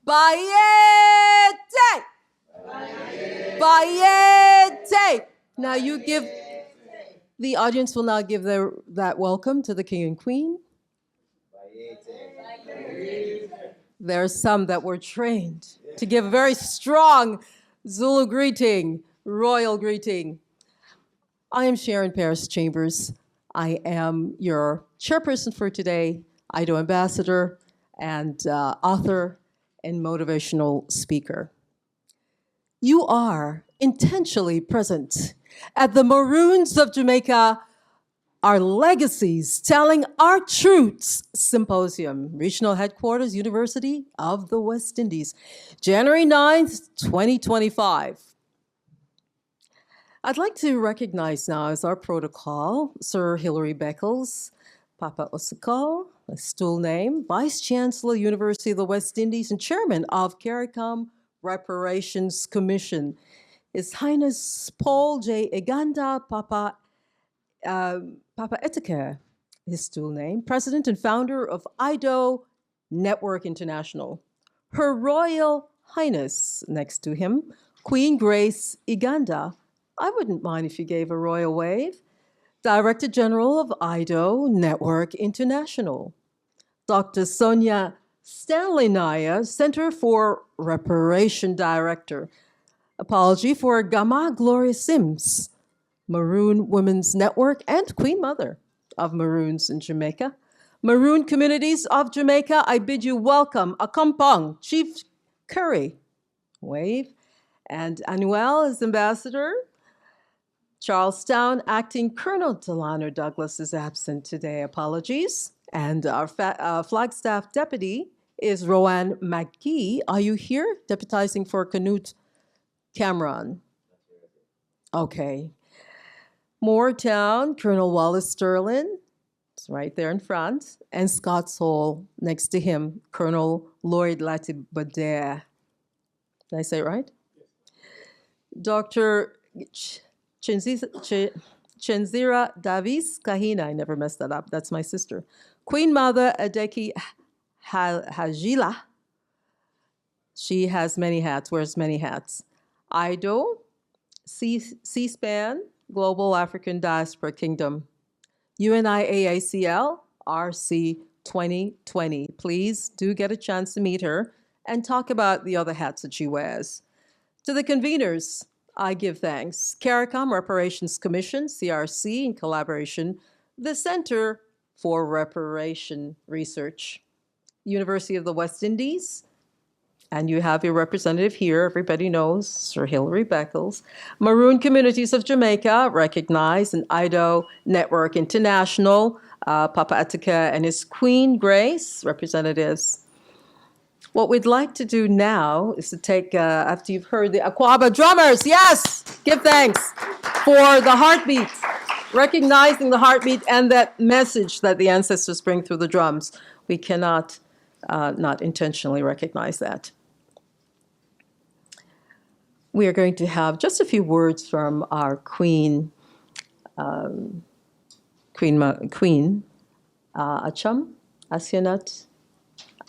Bayete! Bayete! Now you give, the audience will now give that welcome to the King and Queen. There are some that were trained to give a very strong Zulu greeting, royal greeting. I am Sharon Paris Chambers. I am your chairperson for today, IDO ambassador, and author and motivational speaker. You are intentionally present at the Maroons of Jamaica, our Legacies Telling Our Truths Symposium, Regional Headquarters, University of the West Indies, January 9th, 2025. I'd like to recognize now as our protocol, Sir Hilary Beckles, Papa Osako, a stool name, Vice Chancellor, University of the West Indies, and Chairman of CARICOM Reparations Commission. His Highness Paul J. Iganda Papa Etike, his stool name, President and founder of IDO Network International. Her Royal Highness, next to him, Queen Grace Iganda. I wouldn't mind if you gave a royal wave. Director General of IDO Network International. Dr. Sonia Stanley Naya, Center for Reparation Director. Apology for Gama Gloria Sims, Maroon Women's Network and Queen Mother of Maroons in Jamaica. Maroon Communities of Jamaica, I bid you welcome. Akampong, Chief Curry, wave. And Anuel is Ambassador. Charlestown Acting Colonel Delano Douglas is absent today. Apologies. And our Flagstaff Deputy is Rowan McGee. Are you here? Deputizing for Canute Cameron. Okay. Mooretown, Colonel Wallace Sterling. It's right there in front. And Scott's Hall, next to him, Colonel Lloyd Latibadair. Did I say it right? Dr. Chenzira Davis Kahina, I never messed that up, that's my sister. Queen Mother Adeki Hajila, she has many hats, wears many hats. IDO, C-SPAN, Global African Diaspora Kingdom. UNIAACL, RC 2020. Please do get a chance to meet her and talk about the other hats that she wears. To the conveners, I give thanks. CARICOM Reparations Commission, CRC, in collaboration, the Center for Reparation Research, University of the West Indies, and you have your representative here, everybody knows, Sir Hilary Beckles. Maroon Communities of Jamaica, recognized, and IDO Network International, Papa Attica and his Queen Grace, representatives. What we'd like to do now is to take, after you've heard the Aquaba drummers, yes, give thanks for the heartbeat, recognizing the heartbeat and that message that the ancestors bring through the drums. We cannot not intentionally recognize that. We are going to have just a few words from our Queen, Achum, Asianat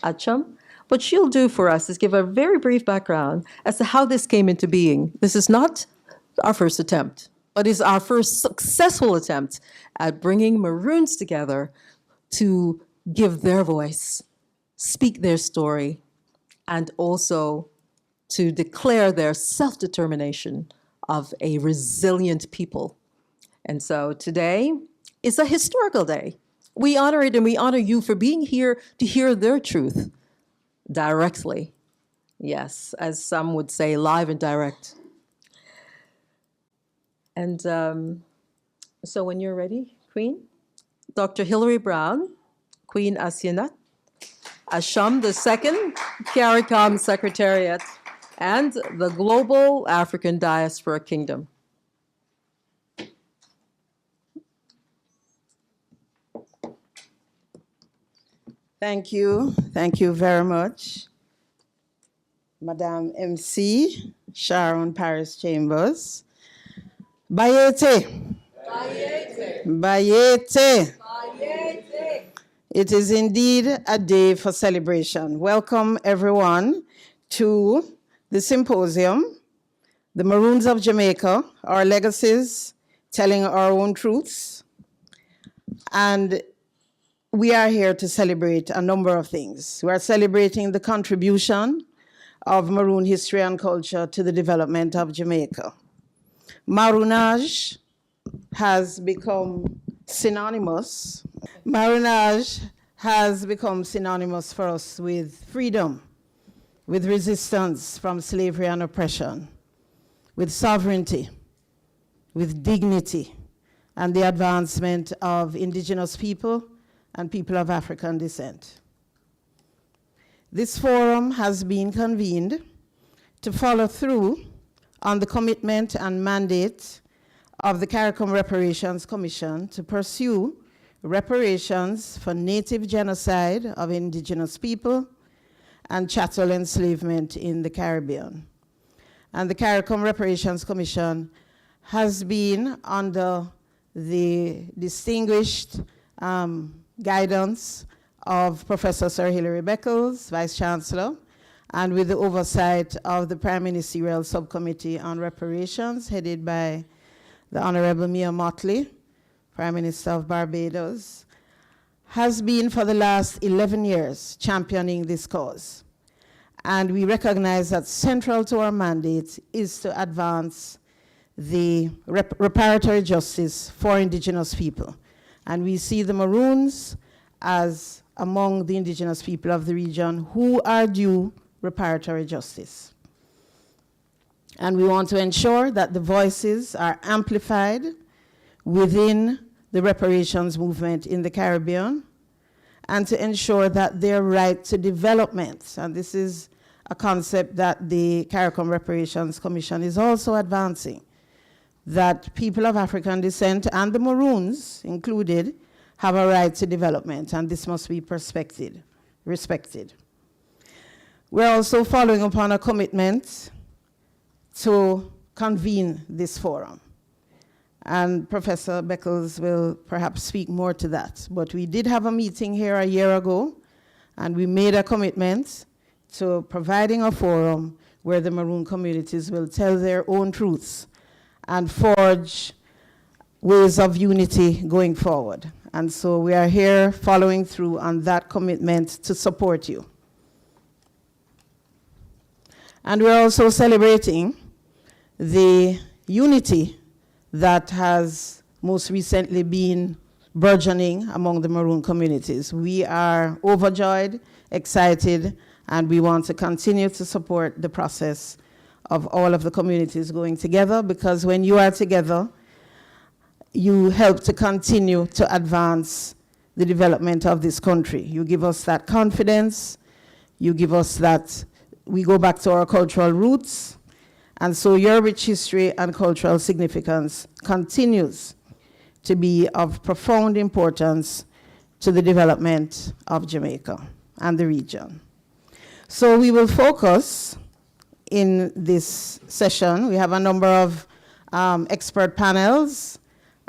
Achum. What she'll do for us is give a very brief background as to how this came into being. This is not our first attempt, but is our first successful attempt at bringing Maroons together to give their voice, speak their story, and also to declare their self-determination of a resilient people. And so today is a historical day. We honor it and we honor you for being here to hear their truth. Directly, yes, as some would say, live and direct. And so when you're ready, Queen, Dr. Hilary Brown, Queen Asianat, Asham II, CARICOM Secretariat, and the Global African Diaspora Kingdom. Thank you very much, Madame MC, Sharon Paris Chambers. Bayete. Bayete. Bayete. Bayete. It is indeed a day for celebration. Welcome everyone to the symposium, The Maroons of Jamaica, Our Legacies, Telling Our Own Truths. And we are here to celebrate a number of things. We are celebrating the contribution of Maroon history and culture to the development of Jamaica. Maroonage has become synonymous. Maroonage has become synonymous for us with freedom, with resistance from slavery and oppression, with sovereignty, with dignity, and the advancement of indigenous people and people of African descent. This forum has been convened to follow through on the commitment and mandate of the CARICOM Reparations Commission to pursue reparations for native genocide of indigenous people and chattel enslavement in the Caribbean. And the CARICOM Reparations Commission has been under the distinguished guidance of Professor Sir Hilary Beckles, Vice Chancellor, and with the oversight of the Prime Ministerial Subcommittee on Reparations, headed by the Honorable Mia Mottley, Prime Minister of Barbados, has been for the last 11 years championing this cause. And we recognize that central to our mandate is to advance the reparatory justice for indigenous people. And we see the Maroons as among the indigenous people of the region who are due reparatory justice. And we want to ensure that the voices are amplified within the reparations movement in the Caribbean, and to ensure that their right to development, and this is a concept that the CARICOM Reparations Commission is also advancing, that people of African descent and the Maroons included have a right to development, and this must be respected. We're also following upon a commitment to convene this forum. And Professor Beckles will perhaps speak more to that. But we did have a meeting here a year ago, and we made a commitment to providing a forum where the Maroon communities will tell their own truths and forge ways of unity going forward. And so we are here following through on that commitment to support you. And we're also celebrating the unity that has most recently been burgeoning among the Maroon communities. We are overjoyed, excited, and we want to continue to support the process of all of the communities going together, because when you are together, you help to continue to advance the development of this country. You give us that confidence, you give us that, we go back to our cultural roots, and so your rich history and cultural significance continues to be of profound importance to the development of Jamaica and the region. So we will focus in this session. We have a number of expert panels.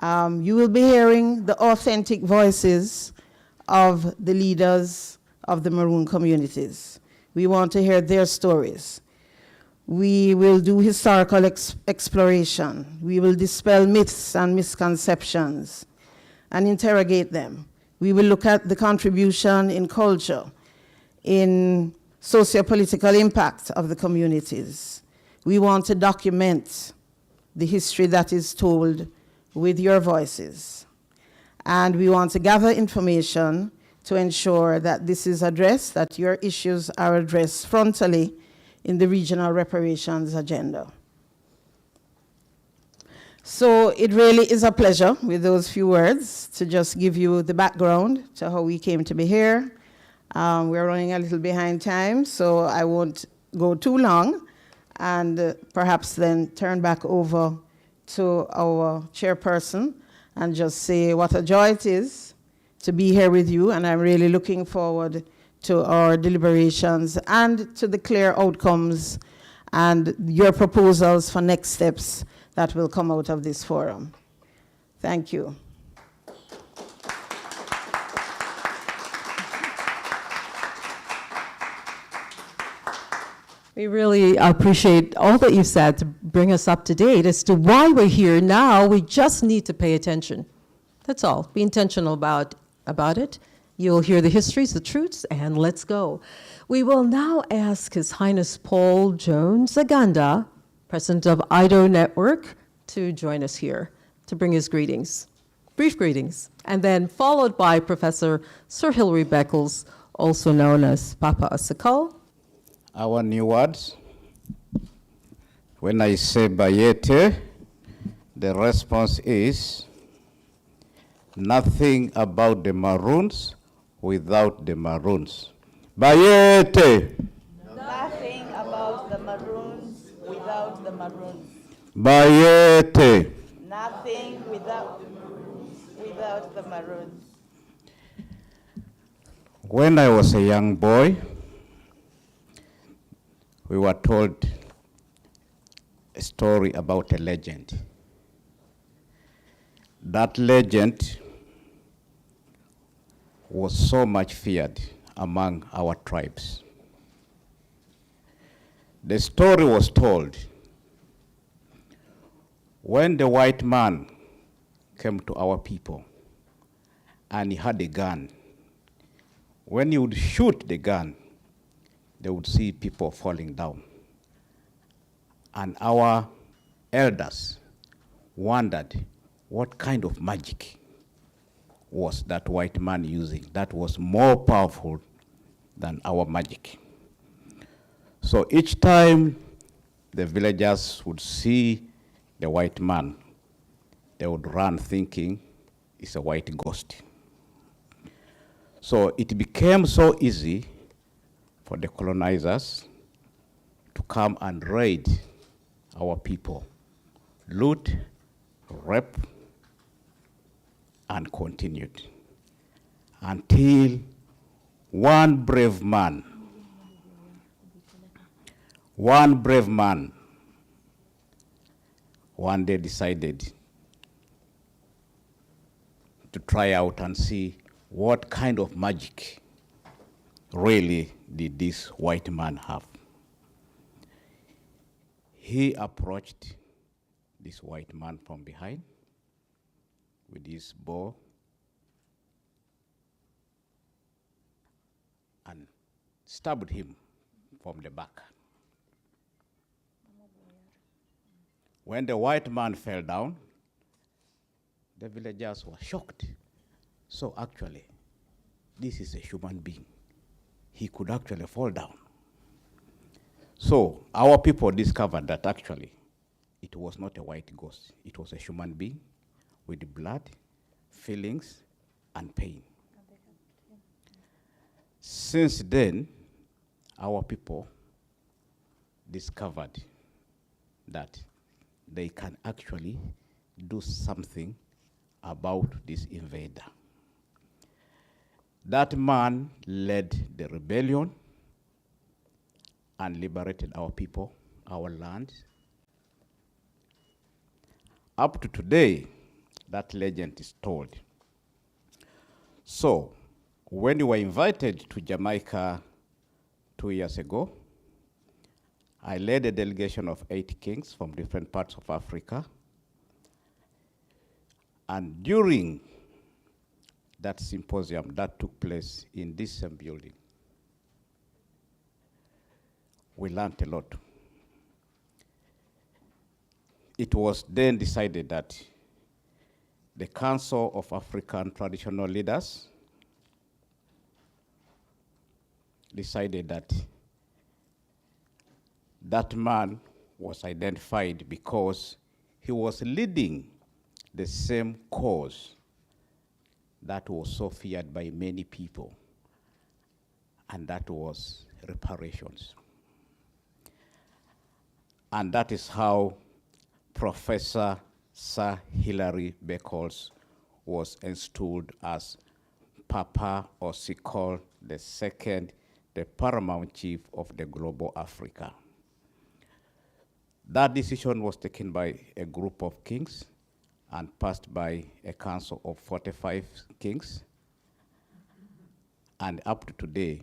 You will be hearing the authentic voices of the leaders of the Maroon communities. We want to hear their stories. We will do historical exploration. We will dispel myths and misconceptions and interrogate them. We will look at the contribution in culture, in socio-political impact of the communities. We want to document the history that is told with your voices. And we want to gather information to ensure that this is addressed, that your issues are addressed frontally in the regional reparations agenda. So it really is a pleasure, with those few words, to just give you the background to how we came to be here. We're running a little behind time, so I won't go too long, and perhaps then turn back over to our chairperson and just say what a joy it is to be here with you, and I'm really looking forward to our deliberations and to the clear outcomes and your proposals for next steps that will come out of this forum. Thank you. We really appreciate all that you said to bring us up to date as to why we're here now. We just need to pay attention. That's all. Be intentional about it. You'll hear the histories, the truths, and let's go. We will now ask His Highness Paul Jones Aganda, President of IDO Network, to join us here to bring his greetings, brief greetings, and then followed by Professor Sir Hilary Beckles, also known as Papa Asakal. Our new words. When I say Bayete, the response is nothing about the Maroons without the Maroons. Bayete! Nothing about the Maroons without the Maroons. Bayete! Nothing without the Maroons. When I was a young boy, we were told a story about a legend. That legend was so much feared among our tribes. The story was told when the white man came to our people and he had a gun. When he would shoot the gun, they would see people falling down. And our elders wondered what kind of magic was that white man using that was more powerful than our magic. So each time the villagers would see the white man, they would run thinking it's a white ghost. So it became so easy for the colonizers to come and raid our people, loot, rape, and continued until one brave man one day decided to try out and see what kind of magic really did this white man have. He approached this white man from behind with his bow and stabbed him from the back. When the white man fell down, the villagers were shocked. So actually, this is a human being. He could actually fall down. So our people discovered that actually it was not a white ghost. It was a human being with blood, feelings, and pain. Since then, our people discovered that they can actually do something about this invader. That man led the rebellion and liberated our people, our land. Up to today, that legend is told. So, when we were invited to Jamaica 2 years ago, I led a delegation of 8 kings from different parts of Africa. And during that symposium that took place in this same building, we learned a lot. It was then decided that the Council of African Traditional Leaders decided that that man was identified because he was leading the same cause that was so feared by many people, and that was reparations. And that is how Professor Sir Hilary Beckles was installed as Papa Osikol II, the paramount chief of the global Africa. That decision was taken by a group of kings and passed by a council of 45 kings. And up to today,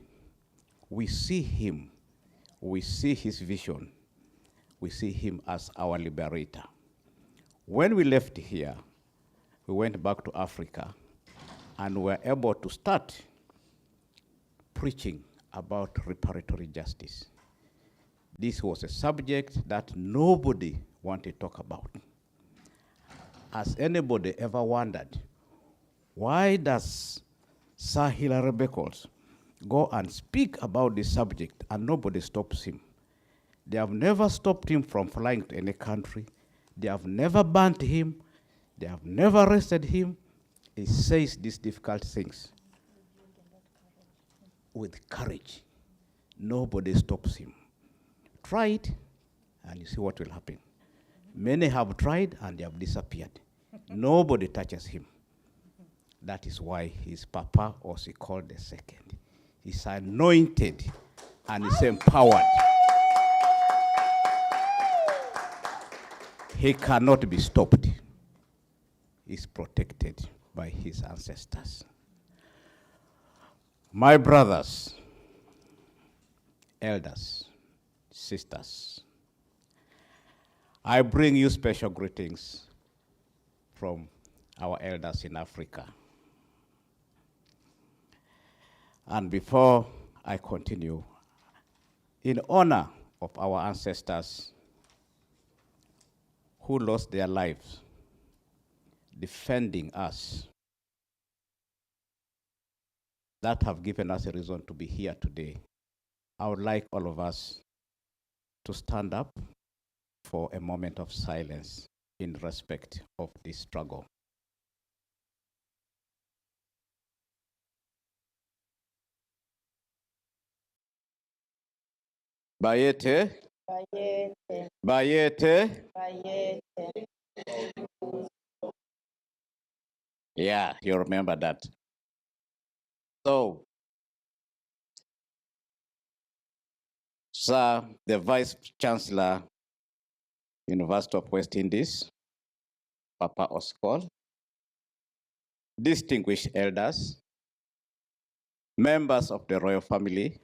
we see him we see his vision. We see him as our liberator. When we left here, we went back to Africa and were able to start preaching about reparatory justice. This was a subject that nobody wanted to talk about. Has anybody ever wondered, why does Sir Hilary Beckles go and speak about this subject and nobody stops him? They have never stopped him from flying to any country. They have never banned him. They have never arrested him. He says these difficult things with courage. Nobody stops him. Try it, and you see what will happen. Many have tried, and they have disappeared. Nobody touches him. That is why his papa also called the second. He's anointed, and he's empowered. He cannot be stopped. He's protected by his ancestors. My brothers, elders, sisters, I bring you special greetings from our elders in Africa. And before I continue, in honor of our ancestors who lost their lives defending us, that have given us a reason to be here today, I would like all of us to stand up for a moment of silence in respect of this struggle. Bayete, Bayete, Bayete. Bayete. Yeah, you remember that. So, Sir, the Vice Chancellor, University of West Indies, Papa Oscar, distinguished elders, members of the royal family,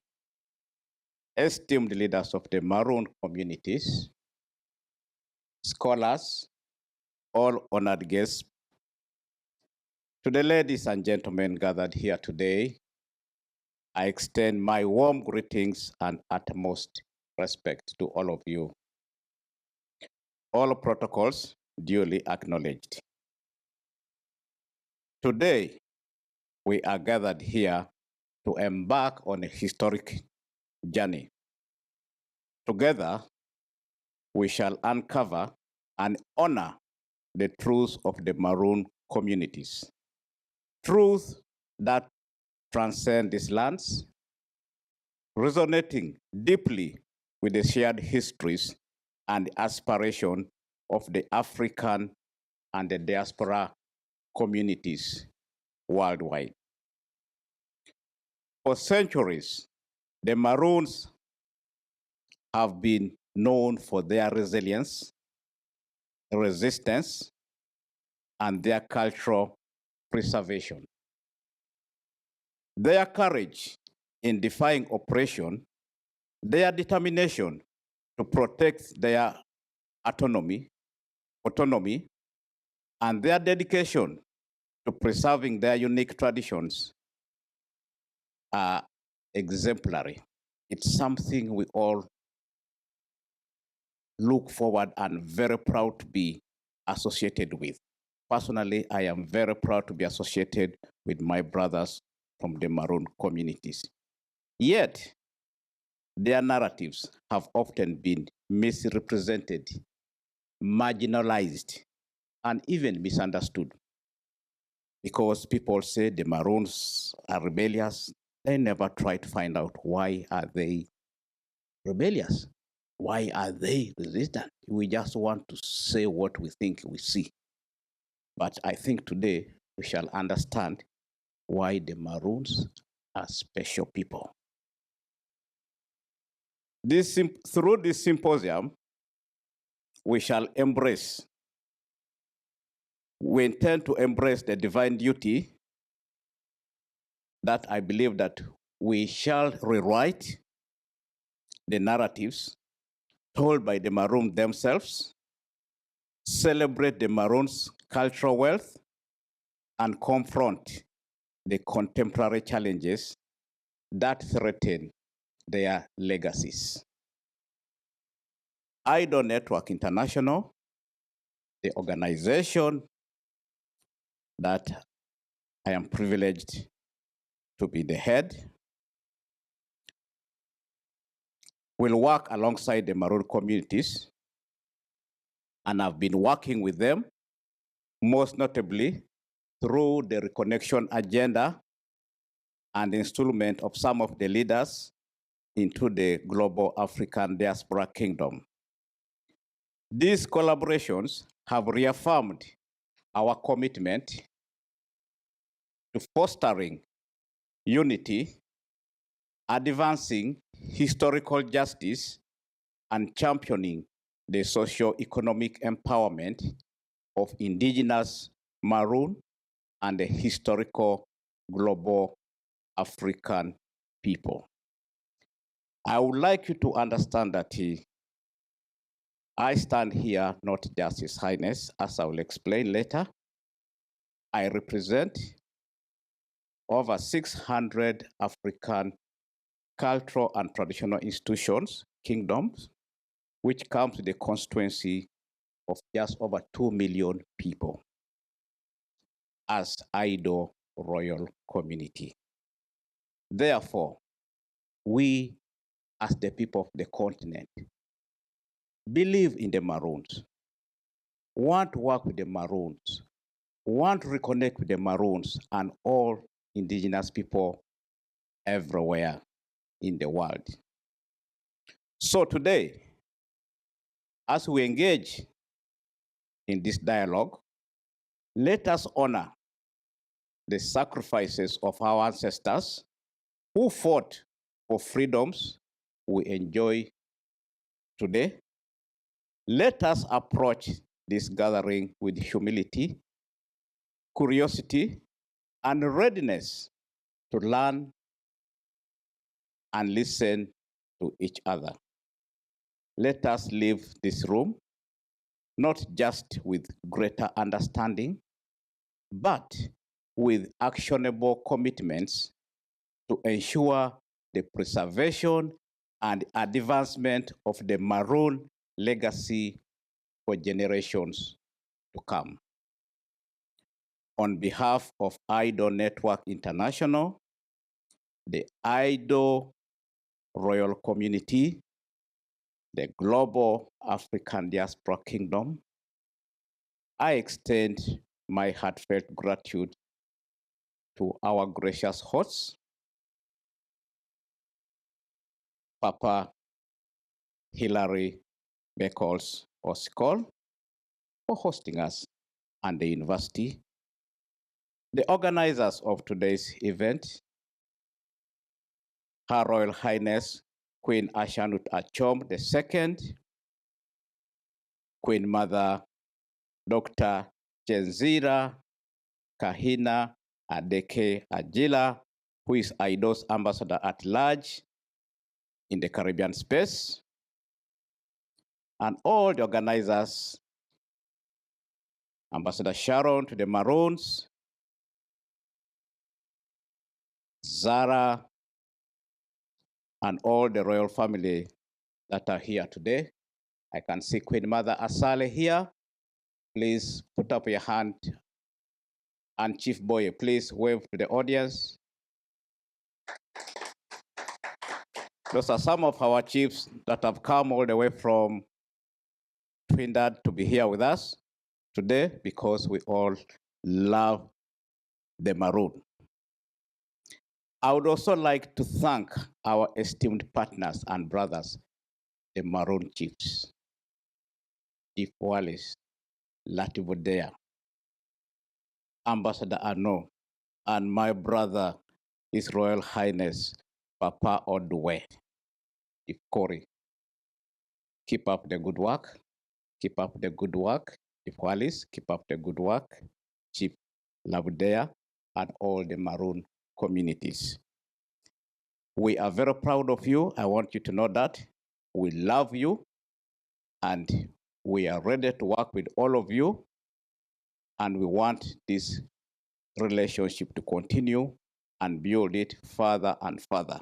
esteemed leaders of the Maroon communities, scholars, all honored guests, to the ladies and gentlemen gathered here today, I extend my warm greetings and utmost respect to all of you. All protocols duly acknowledged. Today, we are gathered here to embark on a historic journey. Together, we shall uncover and honor the truths of the Maroon communities. Truths that transcend these lands, resonating deeply with the shared histories and aspiration of the African and the diaspora communities worldwide. For centuries, the Maroons have been known for their resilience, resistance, and their cultural preservation. Their courage in defying oppression, their determination to protect their autonomy, and their dedication to preserving their unique traditions are exemplary. It's something we all look forward and very proud to be associated with. Personally, I am very proud to be associated with my brothers from the Maroon communities. Yet, their narratives have often been misrepresented, marginalized, and even misunderstood. Because people say the Maroons are rebellious, they never try to find out why are they rebellious? Why are they resistant? We just want to say what we think we see. But I think today we shall understand why the Maroons are special people. Through this symposium, we intend to embrace the divine duty that I believe that we shall rewrite the narratives told by the Maroon themselves, celebrate the Maroons' cultural wealth, and confront the contemporary challenges that threaten their legacies. IDO Network International, the organization that I am privileged to be the head, will work alongside the Maroon communities, and I've been working with them, most notably through the reconnection agenda and installment of some of the leaders into the global African diaspora kingdom. These collaborations have reaffirmed our commitment to fostering unity, advancing historical justice, and championing the socio-economic empowerment of indigenous Maroon and the historical global African people. I would like you to understand that I stand here not just His Highness, as I will explain later. I represent over 600 African cultural and traditional institutions, kingdoms, which comes to the constituency of just over 2 million people as IDO royal community. Therefore, we as the people of the continent believe in the Maroons, want to work with the Maroons, want to reconnect with the Maroons and all indigenous people everywhere in the world. So today, as we engage in this dialogue, let us honor the sacrifices of our ancestors who fought for freedoms we enjoy today. Let us approach this gathering with humility, curiosity, and readiness to learn and listen to each other. Let us leave this room not just with greater understanding, but with actionable commitments to ensure the preservation and advancement of the Maroon legacy for generations to come. On behalf of IDO Network International, the IDO Royal Community, the Global African Diaspora Kingdom, I extend my heartfelt gratitude to our gracious hosts, Papa Hilary Beckles Osikol, for hosting us, and the university, the organizers of today's event, Her Royal Highness Queen Ashanut Achom II, Queen Mother Dr. Jenzira Kahina Adeke Ajila, who is IDO's ambassador at large in the Caribbean space, and all the organizers, Ambassador Sharon to the Maroons, Zara, and all the royal family that are here today. I can see Queen Mother Asale here. Please put up your hand. And Chief Boye, please wave to the audience. Those are some of our chiefs that have come all the way from Trinidad to be here with us today because we all love the Maroon. I would also like to thank our esteemed partners and brothers, the Maroon chiefs, Chief Wallace, Lativudea, Ambassador Arnaud, and my brother, His Royal Highness, Papa Odwe, Chief Corey. Keep up the good work. Keep up the good work. Chief Wallace, keep up the good work. Chief Labudea, and all the Maroon communities. We are very proud of you. I want you to know that. we love you, and we are ready to work with all of you, and we want this relationship to continue and build it further and further.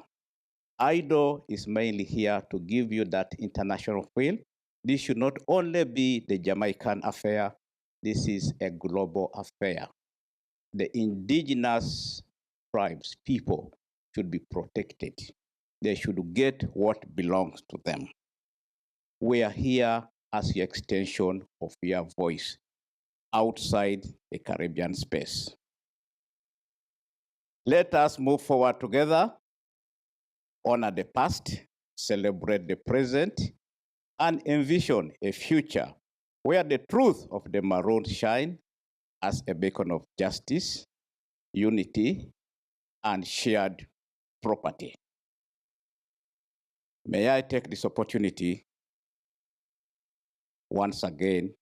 IDO is mainly here to give you that international feel. This should not only be the Jamaican affair, this is a global affair. The indigenous tribes, people, should be protected. They should get what belongs to them. We are here as the extension of your voice outside the Caribbean space. Let us move forward together, honor the past, celebrate the present, and envision a future where the truth of the Maroon shine as a beacon of justice, unity, and shared property. May I take this opportunity once again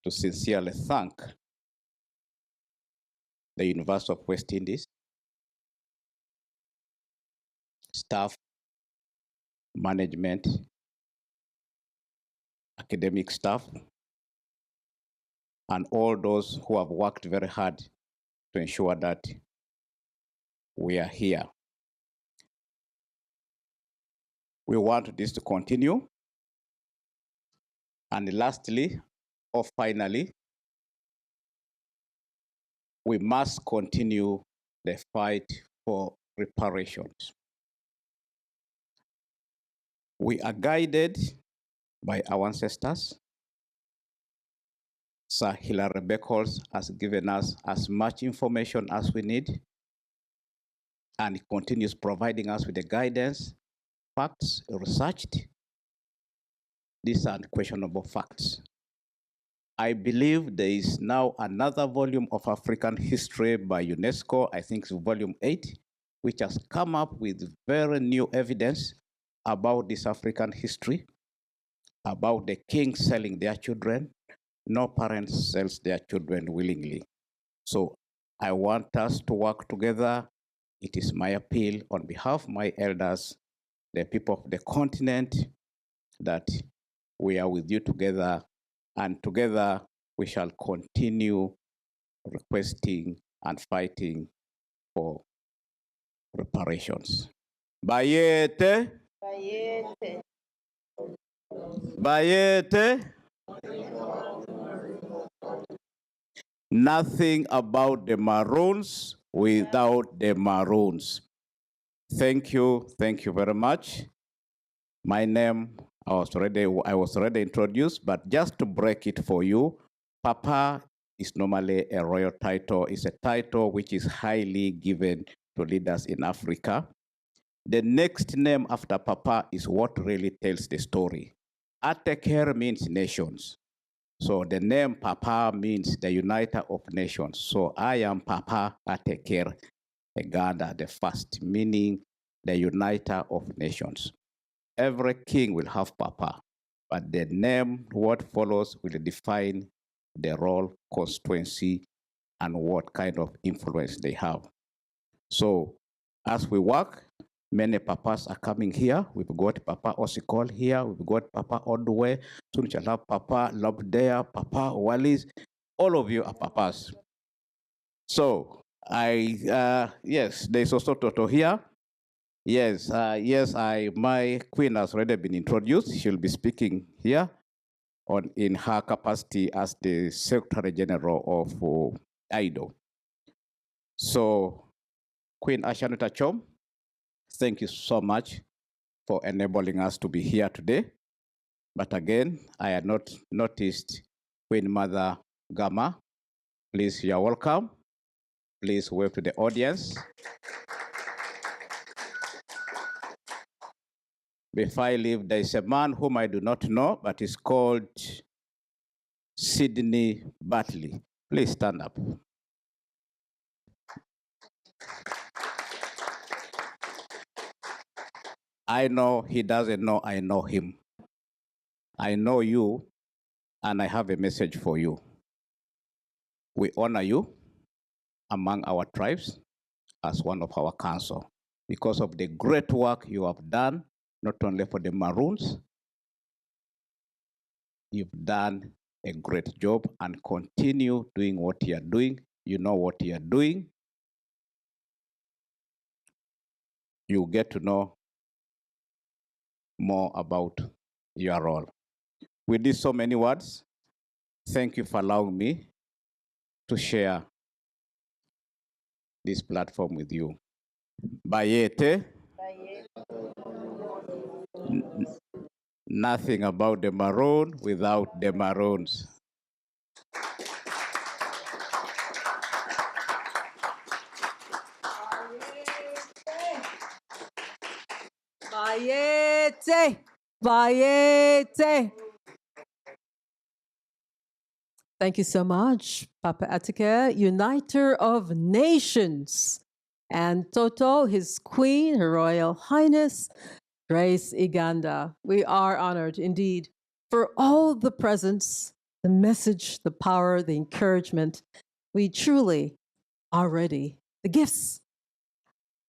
to sincerely thank the University of West Indies, staff, management, academic staff, and all those who have worked very hard to ensure that we are here. We want this to continue. And lastly, or finally, we must continue the fight for reparations. We are guided by our ancestors. Sir Hilary Beckles has given us as much information as we need, and he continues providing us with the guidance, facts, researched. These are unquestionable facts. I believe there is now another volume of African history by UNESCO, I think it's volume 8, which has come up with very new evidence about this African history, about the king selling their children. No parents sells their children willingly. So I want us to work together. It is my appeal on behalf of my elders, the people of the continent, that we are with you together, and together we shall continue requesting and fighting for reparations. Bayete, Bayete. Bayete. Nothing about the Maroons without the Maroons. Thank you very much. My name, I was already introduced, but just to break it for you, Papa is normally a royal title. It's a title which is highly given to leaders in Africa. The next name after Papa is what really tells the story. Ateker means nations. So the name Papa means the uniter of nations. So I am Papa Ateker Egada the first, meaning the uniter of nations. Every king will have Papa, but the name, what follows, will define the role, constituency, and what kind of influence they have. So as we work, many Papas are coming here. We've got Papa Osikol here. We've got Papa Odwe. Soon we shall have Papa Lobdea, Papa Wallis. All of you are Papas. So yes, there's also Toto here. Yes, my queen has already been introduced. She'll be speaking here in her capacity as the Secretary General of IDO. So, Queen Ashanita Chom, thank you so much for enabling us to be here today. But again, I had not noticed Queen Mother Gama. Please, you're welcome. Please wave to the audience. Before I leave, there is a man whom I do not know, but he's called Sydney Batley. Please stand up. I know he doesn't know I know him. I know you, and I have a message for you. We honor you among our tribes as one of our council because of the great work you have done not only for the Maroons. You've done a great job and continue doing what you're doing. You know what you're doing. You get to know more about your role. With these so many words, thank you for allowing me to share this platform with you. Bayete, nothing about the Maroon without the Maroons. Bayete! Bayete! Thank you so much, Papa Atike, Uniter of Nations, and Toto, his Queen, Her Royal Highness, Grace Iganda. We are honored indeed for all the presence, the message, the power, the encouragement. We truly are ready. The gifts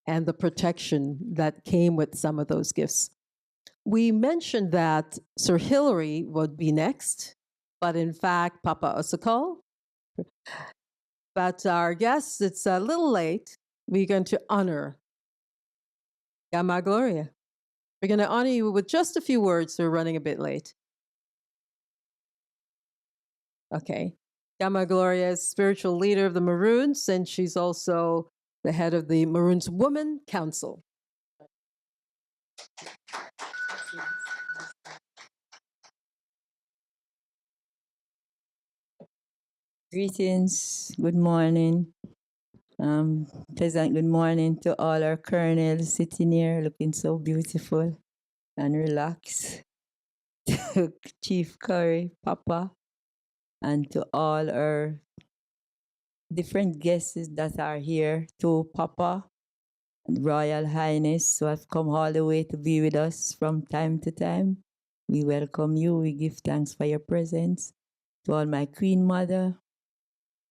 and the protection that came with some of those gifts. We mentioned that Sir Hilary would be next, but in fact, Papa Osako. But our guest, it's a little late. We're going to honor Gamma Gloria. We're going to honor you with just a few words. We're running a bit late. Okay. Gamma Gloria is spiritual leader of the Maroons, and she's also the head of the Maroons Women Council. Greetings, good morning. Pleasant good morning to all our colonels sitting here looking so beautiful and relaxed. To Chief Curry, Papa, and to all our different guests that are here, to Papa, and Royal Highness, who have come all the way to be with us from time to time. We welcome you. We give thanks for your presence. To all my Queen Mother,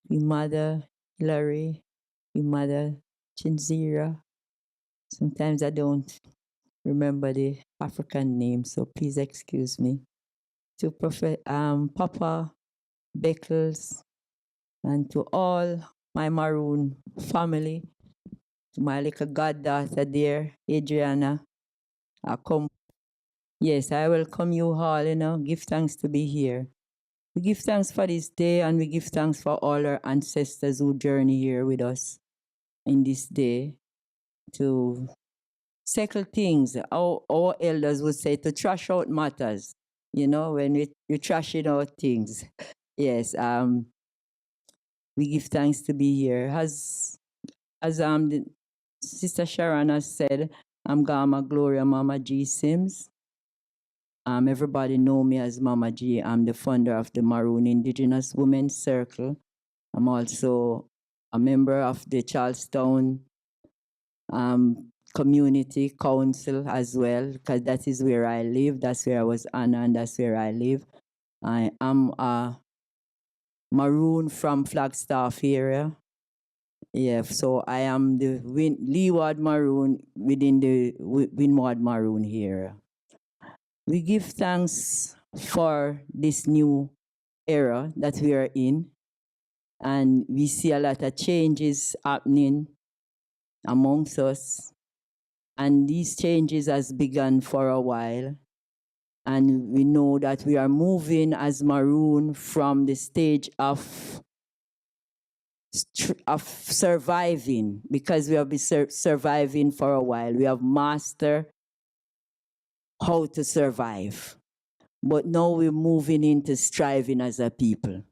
Queen Mother Hilary, Queen Mother Chinzira. Sometimes I don't remember the African name, so please excuse me. To Prophet Papa Beckles, and to all my Maroon family, to my little goddaughter there, Adriana. Yes, I welcome you all, give thanks to be here. We give thanks for this day, and we give thanks for all our ancestors who journey here with us in this day to settle things. Our elders would say to trash out matters, when you trashing out things. Yes, we give thanks to be here. As the Sister Sharon has said, I'm Gamma Gloria Mama G. Sims. Everybody know me as Mama G. I'm the founder of the Maroon Indigenous Women's Circle. I'm also a member of the Charlestown Community Council as well, because that is where I live. That's where I was honored, and that's where I live. I am a Maroon from Flagstaff area. Yeah, so I am the Leeward Maroon within the Windward Maroon here. We give thanks for this new era that we are in, and we see a lot of changes happening amongst us, and these changes has begun for a while, and we know that we are moving as Maroon from the stage of surviving, because we have been surviving for a while. We have mastered how to survive. But now we're moving into striving as a people.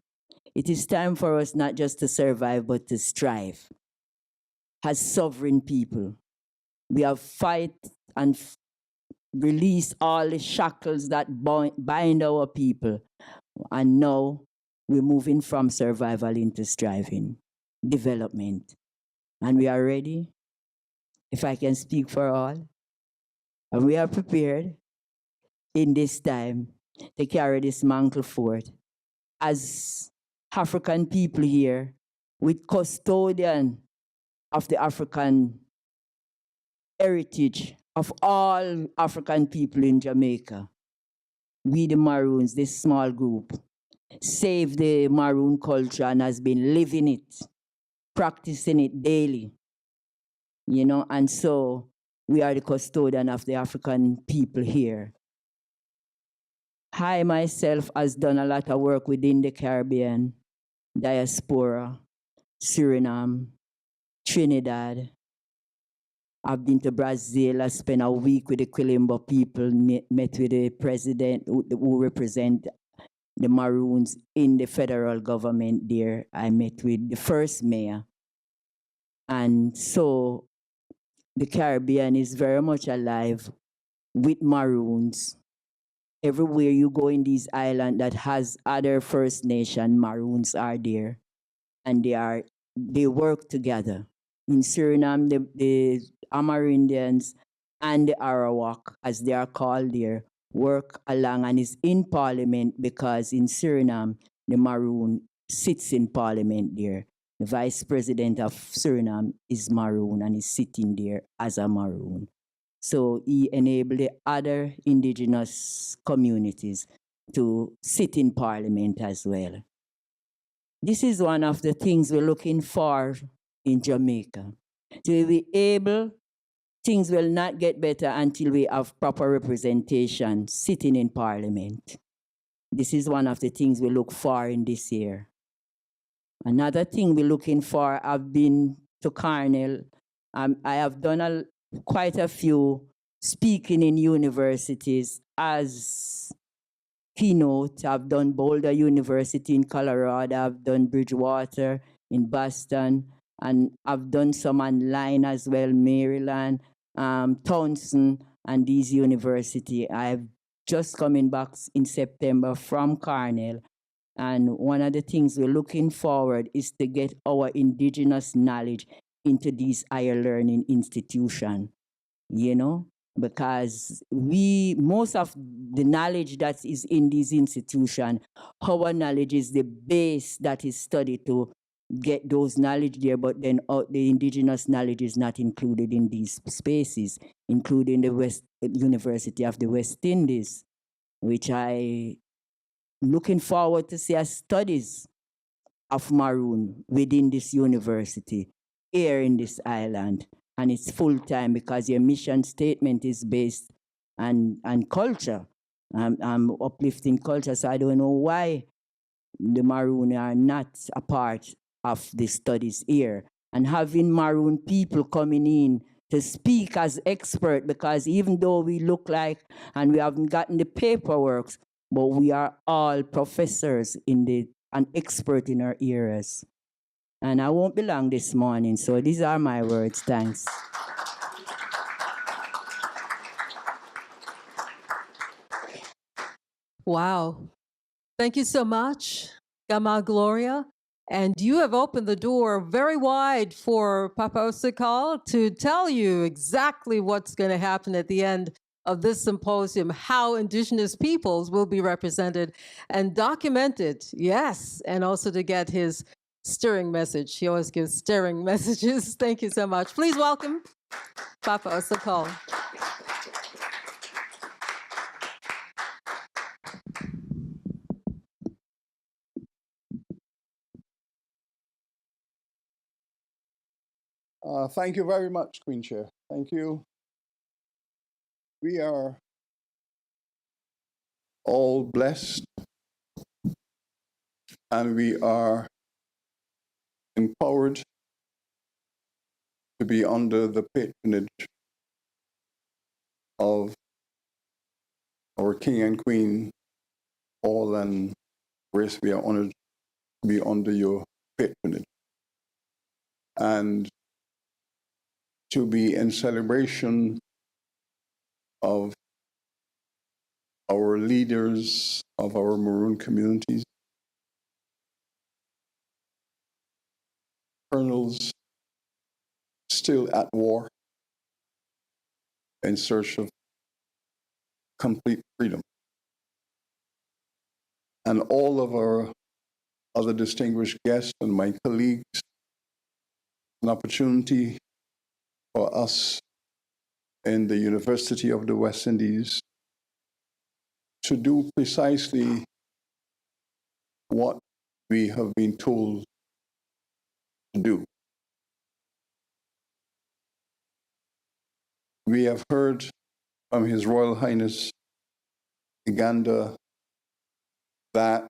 It is time for us not just to survive, but to strive as sovereign people. We have fight and release all the shackles that bind our people. And now we're moving from survival into striving, development. And we are ready, if I can speak for all, and we are prepared in this time to carry this mantle forth as African people here, with custodian of the African heritage of all African people in Jamaica, we the Maroons, this small group, save the Maroon culture and has been living it, practicing it daily, you know, and so we are the custodian of the African people here. I myself has done a lot of work within the Caribbean, diaspora, Suriname, Trinidad. I've been to Brazil. I spent a week with the Quilimba people, met with the president who represent the Maroons in the federal government there. I met with the first mayor. And so the Caribbean is very much alive with Maroons. Everywhere you go in these islands that has other First Nation, Maroons are there. And they work together. In Suriname, the Amerindians and the Arawak, as they are called there, work along and is in parliament because in Suriname, the Maroon sits in parliament there. The vice president of Suriname is Maroon and is sitting there as a Maroon. So he enabled the other indigenous communities to sit in parliament as well. This is one of the things we're looking for in Jamaica. To be able, things will not get better until we have proper representation sitting in parliament. This is one of the things we look for in this year. Another thing we're looking for, I've been to Cornell. I have done quite a few speaking in universities as keynote. I've done Boulder University in Colorado. I've done Bridgewater in Boston. And I've done some online as well, Maryland, Townsend, and these universities. I've just coming back in September from Cornell. And one of the things we're looking forward is to get our indigenous knowledge into these higher learning institutions, you know, because most of the knowledge that is in these institutions, our knowledge is the base that is studied to get those knowledge there, but then the indigenous knowledge is not included in these spaces, including the University of the West Indies, which I looking forward to see as studies of Maroon within this university here in this island. And it's full-time because your mission statement is based on culture. I'm uplifting culture, so I don't know why the Maroon are not a part of the studies here. And having Maroon people coming in to speak as expert, because even though we look like, and we haven't gotten the paperwork, but we are all professors and expert in our areas. And I won't be long this morning, so these are my words. Thanks. Wow. Thank you so much, Gama Gloria. And you have opened the door very wide for Papa Osikal to tell you exactly what's going to happen at the end of this symposium, how Indigenous peoples will be represented and documented, yes, and also to get his stirring message. He always gives stirring messages. Thank you so much. Please welcome Papa Osikal. Thank you very much, Queen Chair. Thank you. We are all blessed and we are empowered to be under the patronage of our King and Queen, all and grace. We are honored to be under your patronage and to be in celebration of our leaders of our Maroon communities, colonels still at war in search of complete freedom, and all of our other distinguished guests and my colleagues, an opportunity for us in the University of the West Indies to do precisely what we have been told to do. We have heard from His Royal Highness Uganda that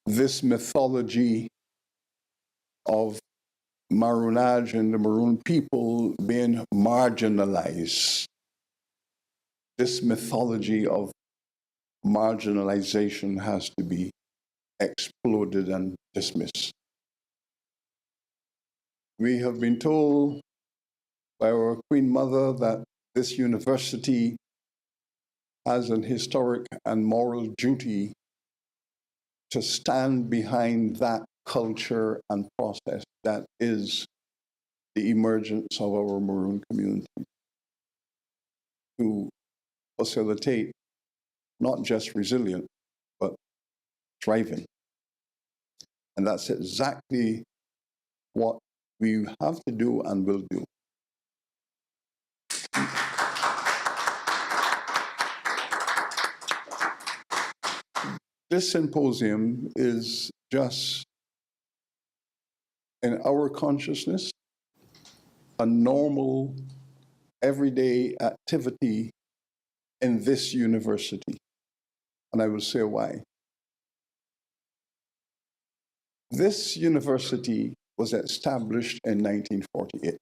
this mythology of Maroonage and the Maroon people being marginalized, this mythology of marginalization has to be exploded and dismissed. We have been told by our Queen Mother that this university has an historic and moral duty to stand behind that culture and process that is the emergence of our Maroon community, to facilitate not just resilience, but thriving. And that's exactly what we have to do and will do. This symposium is just, in our consciousness, a normal, everyday activity in this university. And I will say why. This university was established in 1948.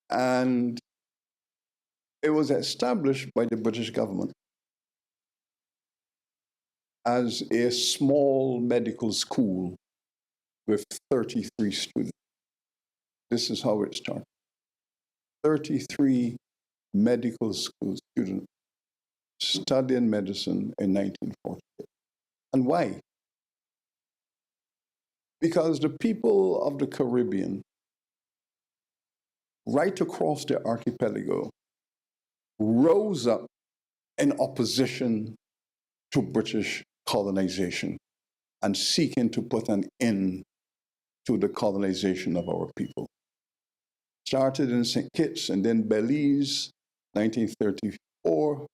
And it was established by the British government as a small medical school with 33 students. This is how it started. 33 medical school students studying medicine in 1948. And why? Because the people of the Caribbean, right across the archipelago, rose up in opposition to British colonization and seeking to put an end to the colonization of our people. Started in St. Kitts and then Belize, 1934,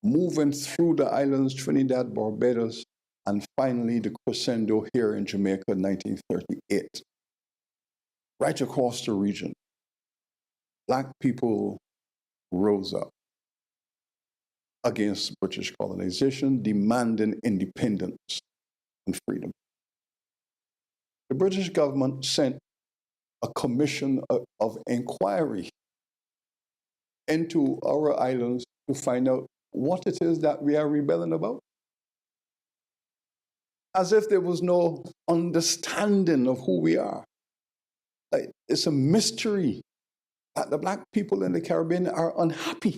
moving through the islands, Trinidad, Barbados, and finally the crescendo here in Jamaica, 1938. Right across the region, Black people rose up against British colonization, demanding independence and freedom. The British government sent a commission of inquiry into our islands to find out what it is that we are rebelling about. As if there was no understanding of who we are. Like, it's a mystery that the Black people in the Caribbean are unhappy.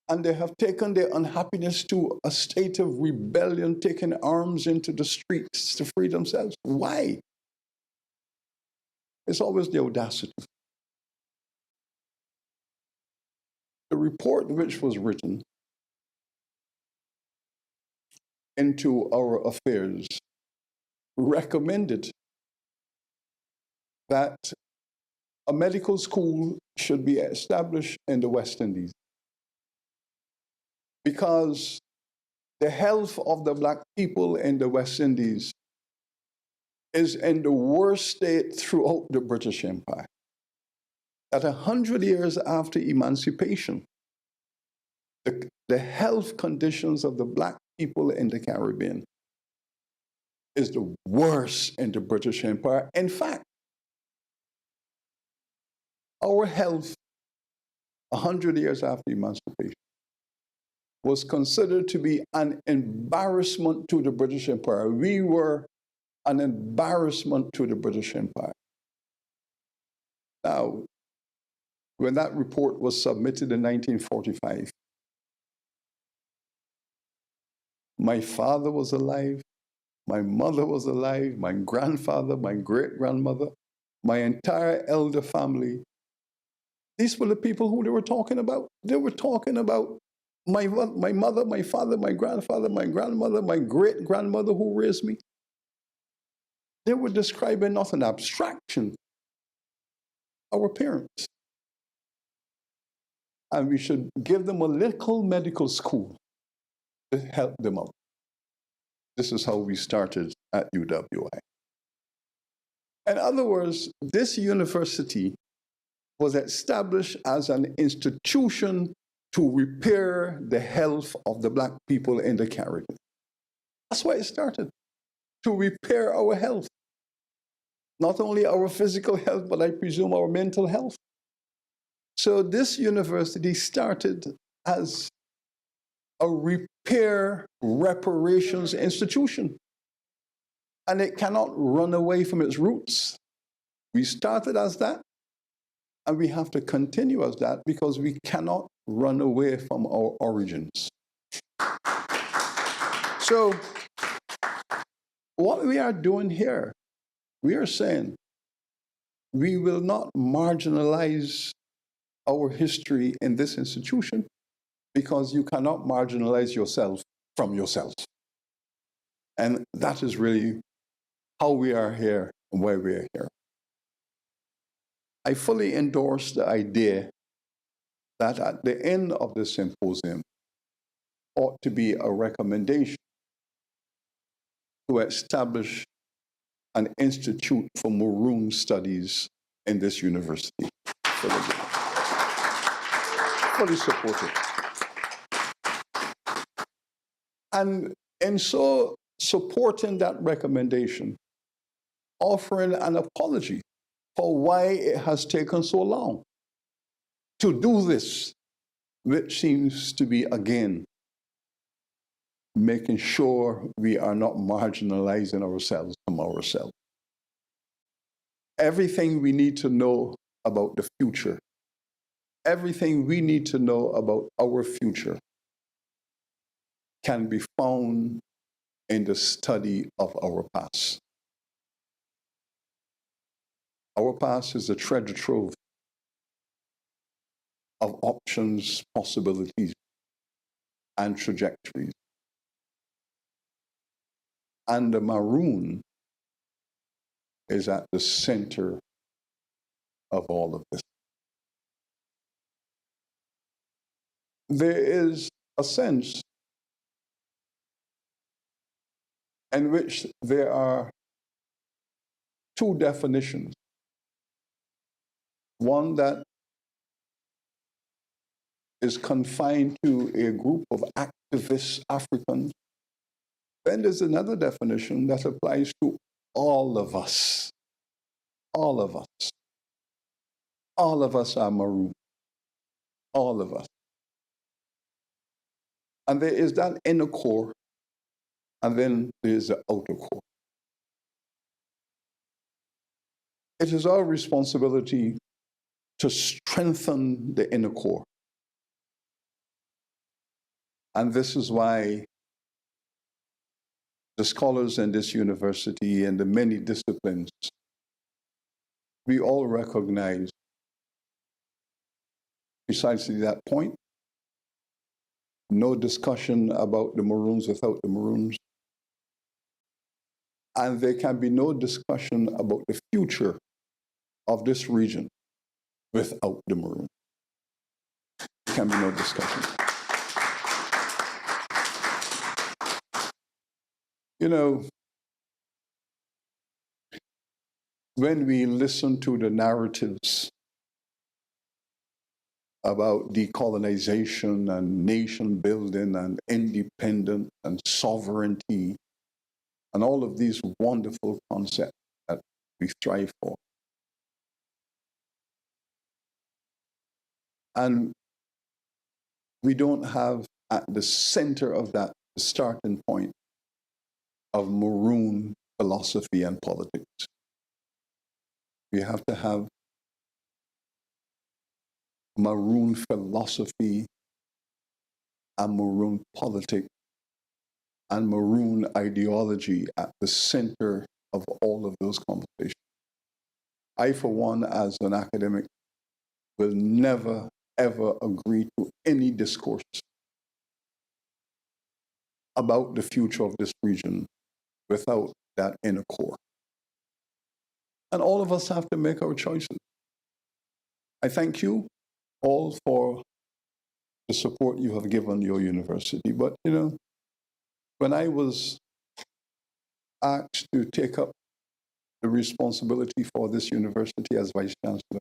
And they have taken their unhappiness to a state of rebellion, taking arms into the streets to free themselves. Why? It's always the audacity. The report which was written into our affairs recommended that a medical school should be established in the West Indies because the health of the Black people in the West Indies is in the worst state throughout the British Empire. That 100 years after emancipation, the health conditions of the Black people in the Caribbean is the worst in the British Empire. In fact, our health 100 years after emancipation was considered to be an embarrassment to the British Empire. We were an embarrassment to the British Empire. Now, when that report was submitted in 1945, my father was alive, my mother was alive, my grandfather, my great-grandmother, my entire elder family. These were the people who they were talking about. They were talking about my mother, my father, my grandfather, my grandmother, my great-grandmother who raised me. They were describing not an abstraction, our parents. And we should give them a little medical school to help them out. This is how we started at UWI. In other words, this university was established as an institution to repair the health of the Black people in the Caribbean. That's why it started, to repair our health. Not only our physical health, but I presume our mental health. So this university started as a repair reparations institution. And it cannot run away from its roots. We started as that, and we have to continue as that because we cannot run away from our origins. So what we are doing here, we are saying we will not marginalize our history in this institution because you cannot marginalize yourself from yourself. And that is really how we are here and why we are here. I fully endorse the idea that at the end of the symposium ought to be a recommendation to establish an institute for Maroon studies in this university. Fully supported. And in so supporting that recommendation, offering an apology for why it has taken so long to do this, which seems to be, again, making sure we are not marginalizing ourselves from ourselves. Everything we need to know about the future, everything we need to know about our future can be found in the study of our past. Our past is a treasure trove of options, possibilities, and trajectories. And the Maroon is at the center of all of this. There is a sense in which there are two definitions. One that is confined to a group of activist Africans. Then there's another definition that applies to all of us. All of us. All of us are Maroon. All of us. And there is that inner core, and then there's the outer core. It is our responsibility to strengthen the inner core. And this is why the scholars in this university and the many disciplines, we all recognize precisely that point. No discussion about the Maroons without the Maroons. And there can be no discussion about the future of this region without the Maroon. There can be no discussion. You know, when we listen to the narratives about decolonization and nation building and independence and sovereignty and all of these wonderful concepts that we strive for, and we don't have at the center of that the starting point of Maroon philosophy and politics. We have to have Maroon philosophy and Maroon politics and Maroon ideology at the center of all of those conversations. I, for one, as an academic, will never, ever agree to any discourse about the future of this region without that inner core. And all of us have to make our choices. I thank you all for the support you have given your university. But, you know, when I was asked to take up the responsibility for this university as Vice Chancellor,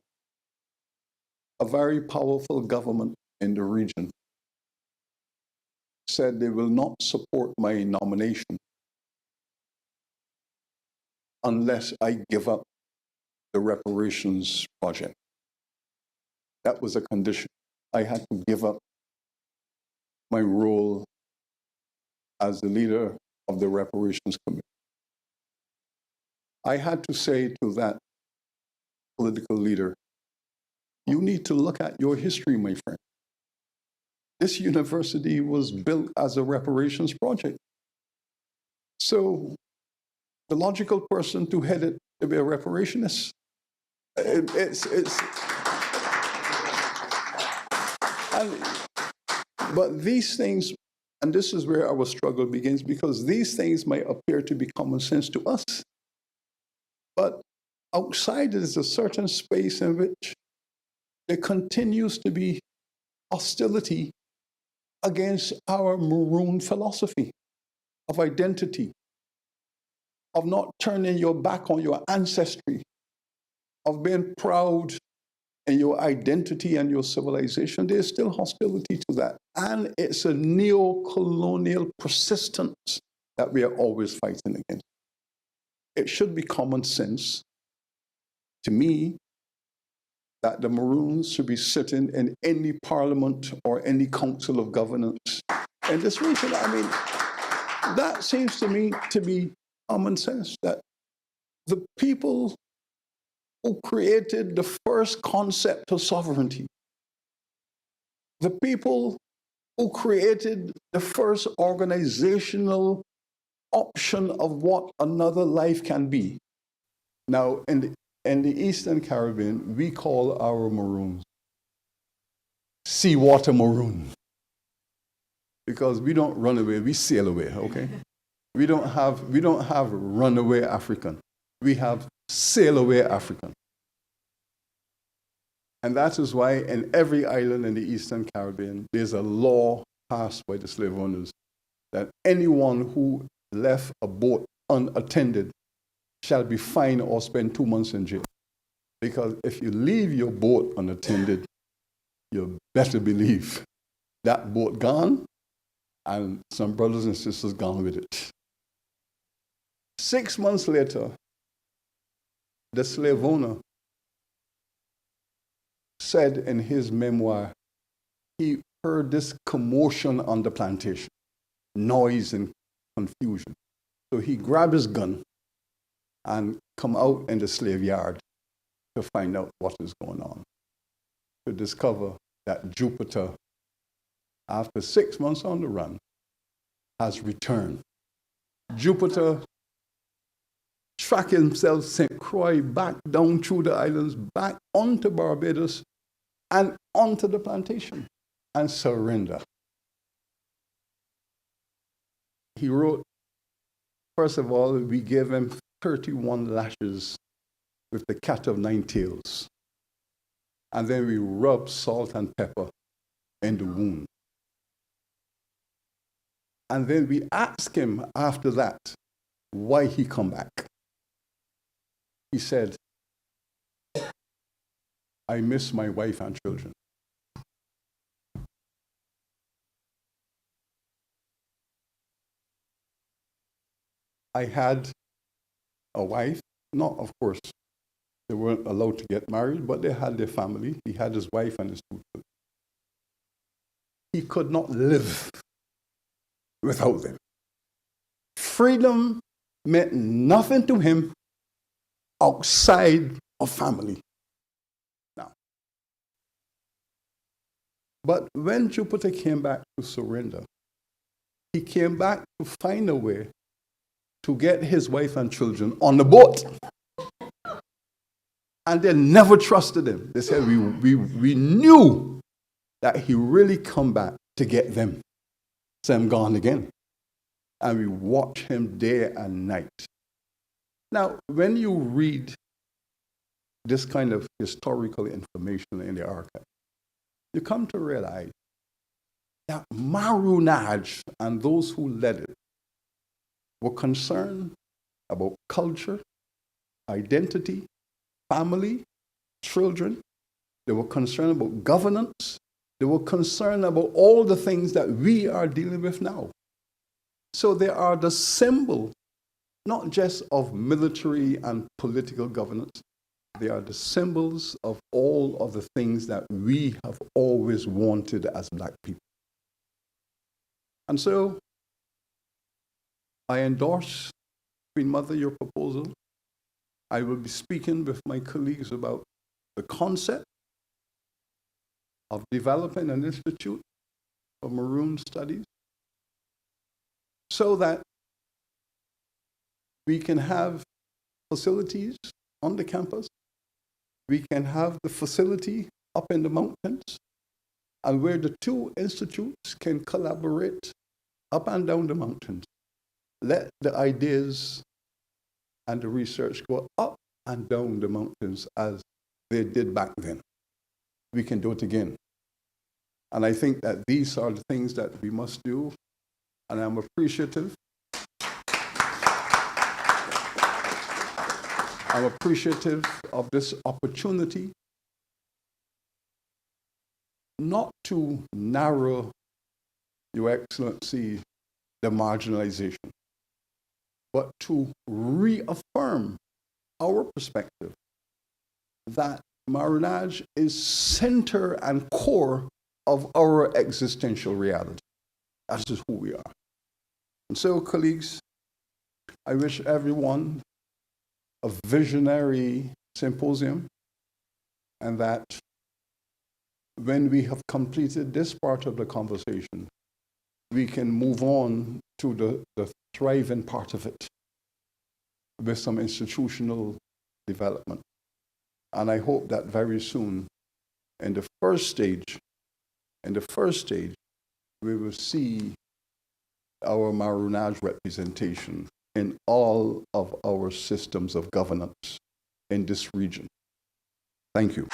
a very powerful government in the region said they will not support my nomination unless I give up the reparations project. That was a condition. I had to give up my role as the leader of the reparations committee. I had to say to that political leader, you need to look at your history, my friend. This university was built as a reparations project. So the logical person to head it to be a reparationist. But these things, and this is where our struggle begins, because these things might appear to be common sense to us. But outside there's a certain space in which there continues to be hostility against our Maroon philosophy of identity, of not turning your back on your ancestry, of being proud in your identity and your civilization. There's still hostility to that. And it's a neo-colonial persistence that we are always fighting against. It should be common sense to me that the Maroons should be sitting in any parliament or any council of governance in this region. I mean, that seems to me to be common sense, that the people who created the first concept of sovereignty, the people who created the first organizational option of what another life can be. Now, in the Eastern Caribbean, we call our Maroons seawater Maroon, because we don't run away, we sail away, okay? We don't have runaway African. We have sail away African. And that is why in every island in the Eastern Caribbean, there's a law passed by the slave owners that anyone who left a boat unattended shall be fined or spend 2 months in jail. Because if you leave your boat unattended, you better believe that boat gone and some brothers and sisters gone with it. 6 months later, the slave owner said in his memoir, he heard this commotion on the plantation, noise and confusion. So he grabbed his gun and come out in the slave yard to find out what is going on, to discover that Jupiter, after 6 months on the run, has returned. Jupiter tracked himself, St. Croix, back down through the islands, back onto Barbados, and onto the plantation, and surrender. He wrote, first of all, we gave him 31 lashes with the cat of nine tails. And then we rubbed salt and pepper in the wound. And then we asked him after that why he come back. He said, I miss my wife and children. I had a wife, not of course, they weren't allowed to get married, but they had their family. He had his wife and his 2 children. He could not live without them. Freedom meant nothing to him outside of family. Now, but when Jupiter came back to surrender, he came back to find a way to get his wife and children on the boat. And they never trusted him. They said, we knew that he really come back to get them. So I'm gone again. And we watch him day and night. Now, when you read this kind of historical information in the archive, you come to realize that Maroonage and those who led it were concerned about culture, identity, family, children. They were concerned about governance. They were concerned about all the things that we are dealing with now. So they are the symbol, not just of military and political governance. They are the symbols of all of the things that we have always wanted as Black people. And so I endorse, Queen Mother, your proposal. I will be speaking with my colleagues about the concept of developing an institute for Maroon studies so that we can have facilities on the campus, we can have the facility up in the mountains, and where the two institutes can collaborate up and down the mountains. Let the ideas and the research go up and down the mountains as they did back then. We can do it again. And I think that these are the things that we must do, and I'm appreciative. I'm appreciative of this opportunity not to narrow, Your Excellency, the marginalization, but to reaffirm our perspective that Maroonage is center and core of our existential reality. That's just who we are. And so, colleagues, I wish everyone a visionary symposium, and that when we have completed this part of the conversation, we can move on to the thriving part of it with some institutional development. And I hope that very soon, in the first stage, we will see our Maroonage representation in all of our systems of governance in this region. Thank you.